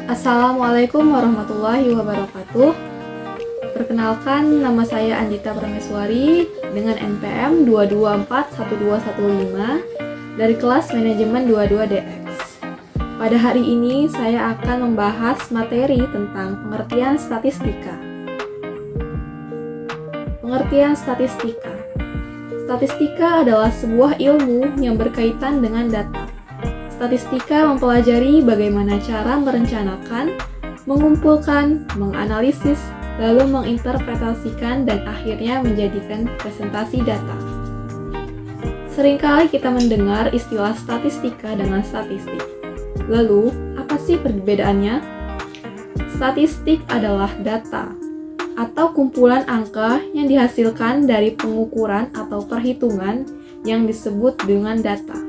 Assalamualaikum warahmatullahi wabarakatuh. Perkenalkan, nama saya Andita Prameswari dengan NPM 2241215 dari kelas Manajemen 22DX. Pada hari ini saya akan membahas materi tentang pengertian statistika. Pengertian statistika. Statistika adalah sebuah ilmu yang berkaitan dengan data. Statistika mempelajari bagaimana cara merencanakan, mengumpulkan, menganalisis, lalu menginterpretasikan dan akhirnya menjadikan presentasi data. Seringkali kita mendengar istilah statistika dengan statistik. Lalu, apa sih perbedaannya? Statistik adalah data atau kumpulan angka yang dihasilkan dari pengukuran atau perhitungan yang disebut dengan data.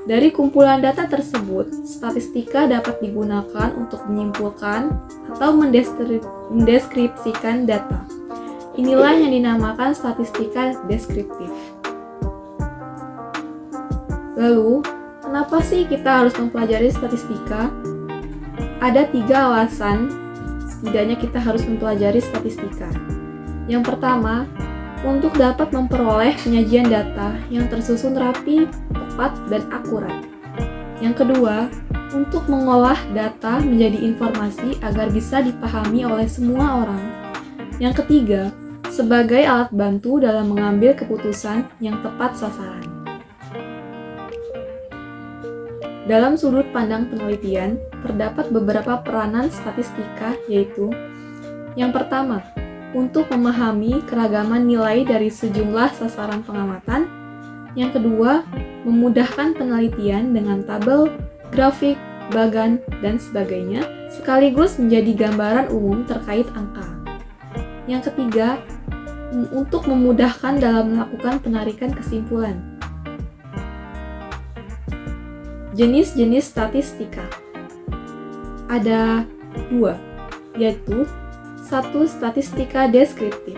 Dari kumpulan data tersebut, statistika dapat digunakan untuk menyimpulkan atau mendeskripsikan data. Inilah yang dinamakan statistika deskriptif. Lalu, kenapa sih kita harus mempelajari statistika? Ada 3 alasan setidaknya kita harus mempelajari statistika. Yang pertama, untuk dapat memperoleh penyajian data yang tersusun rapi, tepat, dan akurat. Yang kedua, untuk mengolah data menjadi informasi agar bisa dipahami oleh semua orang. Yang ketiga, sebagai alat bantu dalam mengambil keputusan yang tepat sasaran. Dalam sudut pandang penelitian, terdapat beberapa peranan statistika, yaitu yang pertama, untuk memahami keragaman nilai dari sejumlah sasaran pengamatan. Yang kedua, memudahkan penelitian dengan tabel, grafik, bagan, dan sebagainya, sekaligus menjadi gambaran umum terkait angka. Yang ketiga, untuk memudahkan dalam melakukan penarikan kesimpulan. Jenis-jenis statistika ada 2, yaitu 1. Statistika deskriptif.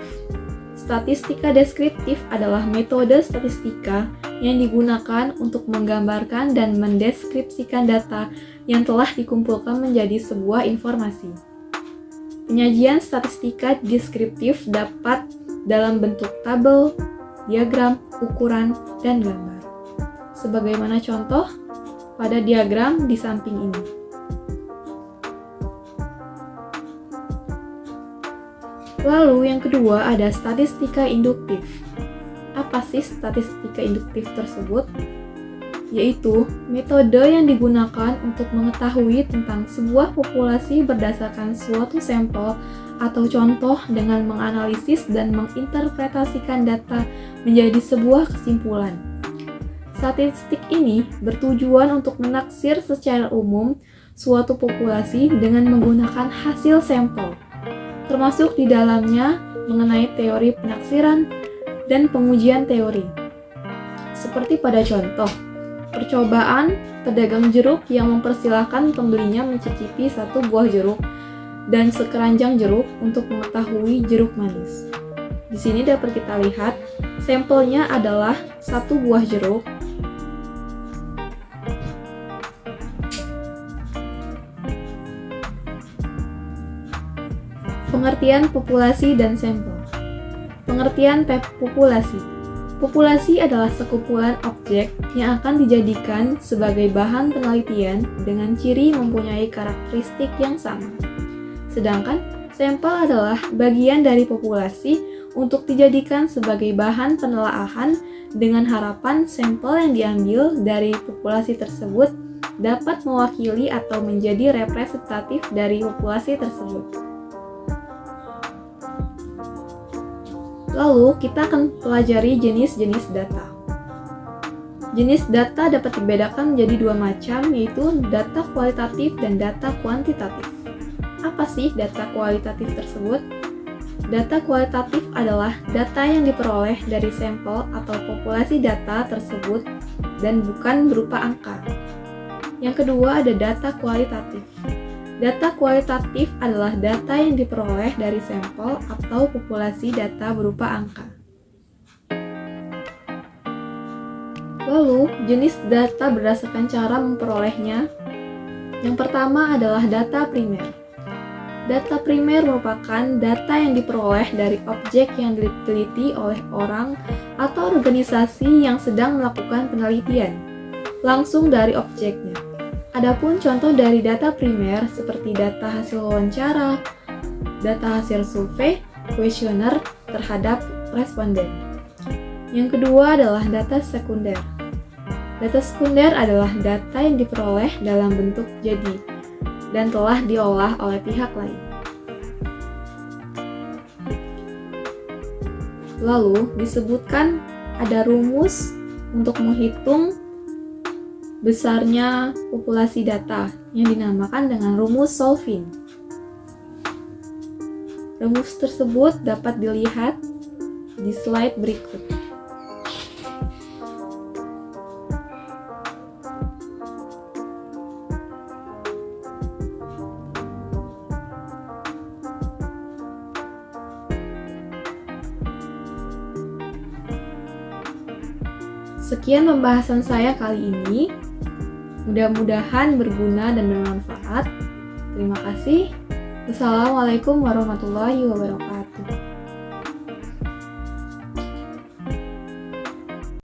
Statistika deskriptif adalah metode statistika yang digunakan untuk menggambarkan dan mendeskripsikan data yang telah dikumpulkan menjadi sebuah informasi. Penyajian statistika deskriptif dapat dalam bentuk tabel, diagram, ukuran, dan gambar. Sebagaimana contoh pada diagram di samping ini. Lalu yang kedua ada statistika induktif. Apa sih statistika induktif tersebut? Yaitu metode yang digunakan untuk mengetahui tentang sebuah populasi berdasarkan suatu sampel atau contoh dengan menganalisis dan menginterpretasikan data menjadi sebuah kesimpulan. Statistik ini bertujuan untuk menaksir secara umum suatu populasi dengan menggunakan hasil sampel, termasuk di dalamnya mengenai teori penaksiran dan pengujian teori. Seperti pada contoh, percobaan pedagang jeruk yang mempersilahkan pembelinya mencicipi satu buah jeruk dan sekeranjang jeruk untuk mengetahui jeruk manis. Di sini dapat kita lihat, sampelnya adalah satu buah jeruk. Pengertian populasi dan sampel. Pengertian populasi. Populasi adalah sekumpulan objek yang akan dijadikan sebagai bahan penelitian dengan ciri mempunyai karakteristik yang sama. Sedangkan sampel adalah bagian dari populasi untuk dijadikan sebagai bahan penelaahan dengan harapan sampel yang diambil dari populasi tersebut dapat mewakili atau menjadi representatif dari populasi tersebut. Lalu, kita akan pelajari jenis-jenis data. Jenis data dapat dibedakan menjadi 2 macam, yaitu data kualitatif dan data kuantitatif. Apa sih data kualitatif tersebut? Data kualitatif adalah data yang diperoleh dari sampel atau populasi data tersebut dan bukan berupa angka. Yang kedua ada data kualitatif. Data kualitatif adalah data yang diperoleh dari sampel atau populasi data berupa angka. Lalu, jenis data berdasarkan cara memperolehnya. Yang pertama adalah data primer. Data primer merupakan data yang diperoleh dari objek yang diteliti oleh orang atau organisasi yang sedang melakukan penelitian, langsung dari objeknya. Adapun contoh dari data primer seperti data hasil wawancara, data hasil survei, kuesioner terhadap responden. Yang kedua adalah data sekunder. Data sekunder adalah data yang diperoleh dalam bentuk jadi dan telah diolah oleh pihak lain. Lalu disebutkan ada rumus untuk menghitung besarnya populasi data yang dinamakan dengan rumus solving. Rumus tersebut dapat dilihat di slide berikut. Sekian pembahasan saya kali ini. Mudah-mudahan berguna dan bermanfaat. Terima kasih. Wassalamualaikum warahmatullahi wabarakatuh.